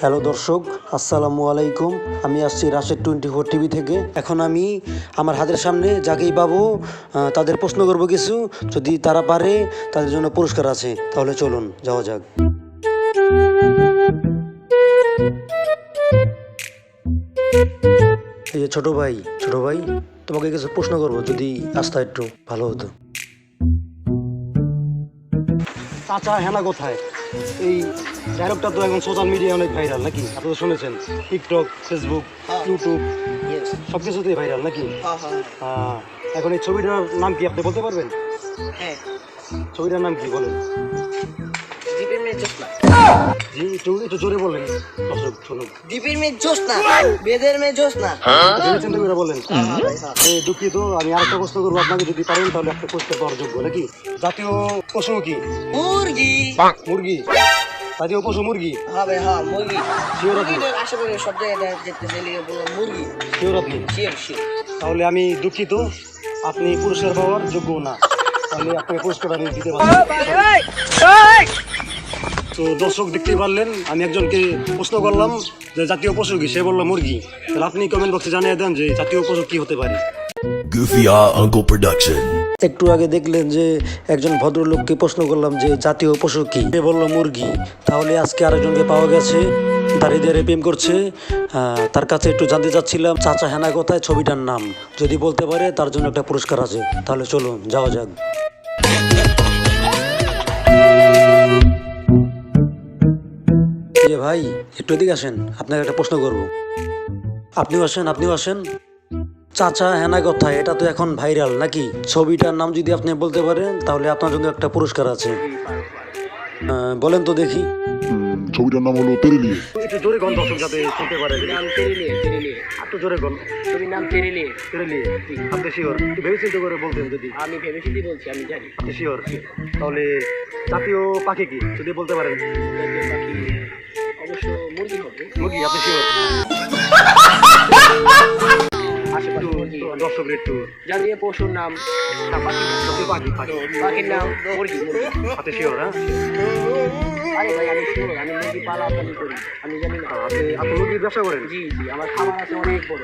Hello দর্শক, আসসালামু আলাইকুম। আমি আসছি রাশেদ 24 টিভি থেকে। এখন আমি আমার হাতের সামনে যাকেই পাবো তাদের প্রশ্ন করব কিছু। যদি তারা পারে তাদের জন্য পুরস্কার আছে। তাহলে চলুন যাওয়া যাক। এই যে ছোট ভাই তোমাকে কিছু প্রশ্ন করবো, যদি আসতা একটু ভালো হতো। চাচা হেনা কোথায়, এই ডায়লগটা তো এখন সোশ্যাল মিডিয়ায় অনেক ভাইরাল নাকি? আপনি তো শুনেছেন, টিকটক, ফেসবুক, ইউটিউব সব কিছুতেই ভাইরাল নাকি? এখন এই ছবিটার নাম কি আপনি বলতে পারবেন? হ্যাঁ, ছবিটার নাম কি বলেন? দ্বীপের মেয়ে জ্যোৎস্না। জি, একটু জোরে বলেন, দর্শক শুনুন। দ্বীপের মেয়ে জ্যোৎস্না, বেদের মেয়ে জ্যোৎস্না। ভেবেছেন তো বলেন। দুঃখিত, আমি আরেকটা প্রশ্ন করবো আপনাকে, যদি পারেন তাহলে একটা পুরস্কার পাওয়ার যোগ্য নাকি? জাতীয় পশু কি? মুরগি। মুরগি? জাতীয় পশু মুরগি? হ্যাঁ ভাই, হ্যাঁ মুরগি। শিওর আপনি? মুরগিদের আশেপাশে সব জায়গায় যেতে চাইলে বললাম মুরগি। শিওর আপনি? Sure sure. তাহলে আমি দুঃখিত, আপনি পুরস্কার পাওয়ার যোগ্য না। তাহলে আপনাকে পুরস্কার আমি দিতে পারবো। তো দর্শক দেখতেই পারলেন, আমি একজনকে প্রশ্ন করলাম যে জাতীয় পশু কি, সে বললো মুরগি। তাহলে আপনি কমেন্ট বক্সে জানিয়ে দেন যে জাতীয় পশু কি হতে পারে। Goofy Uncle Production. একটু আগে দেখলেন যে একজন ভদ্রলোককে প্রশ্ন করলাম যে জাতীয় পশু কি, সে বললো মুরগি। তাহলে আজকে আরেকজনকে পাওয়া গেছে, দাঁড়িয়ে দাঁড়িয়ে প্রেম করছে। তার কাছে একটু জানতে চাচ্ছিলাম চাচা হেনা কোথায় ছবিটার নাম, যদি বলতে পারে তার জন্য একটা পুরস্কার আছে। তাহলে চলুন যাওয়া যাক। যে ভাই একটু এদিকে আসেন, আপনাকে একটা প্রশ্ন করব। আপনিও আসেন। চাচা হেনা কোথায়, এটা তো এখন ভাইরাল নাকি? ছবিটার নাম যদি আপনি বলতে পারেন তাহলে আপনার জন্য একটা পুরস্কার আছে। বলেন তো দেখি। ছবিটার নাম হলো তেরেলিয়ে। একটু জোরে গান, দর্শক যাতে শুনতে পারে। নাম তেরেলিয়ে। একটু জোরে গান। ছবির নাম তেরেলিয়ে। আপনি শিওর? একটু ভেবে চিন্তা করে বলতেন যদি। আমি ভেবেচিন্তে বলছি, আমি জানি। আপনি শিওর? তাহলে জাতীয় পাখি কি, যদি বলতে পারেন? জাতীয় পাখি অবশ্য মুরগি হবে। মুরগি? আপনি শিওর? আশেপাশে মুরগি। দর্শকের একটু জাতীয় পশুর নাম পাখির নাম মুরগি। আপনি শিওর? হ্যাঁ, আরে ভাই আমি শিওর, আমি মুরগি পালা পালি করি, আমি জানি না। আপনি মুরগির ব্যবসা করেন? জি জি, আমার খামার আছে অনেক বড়।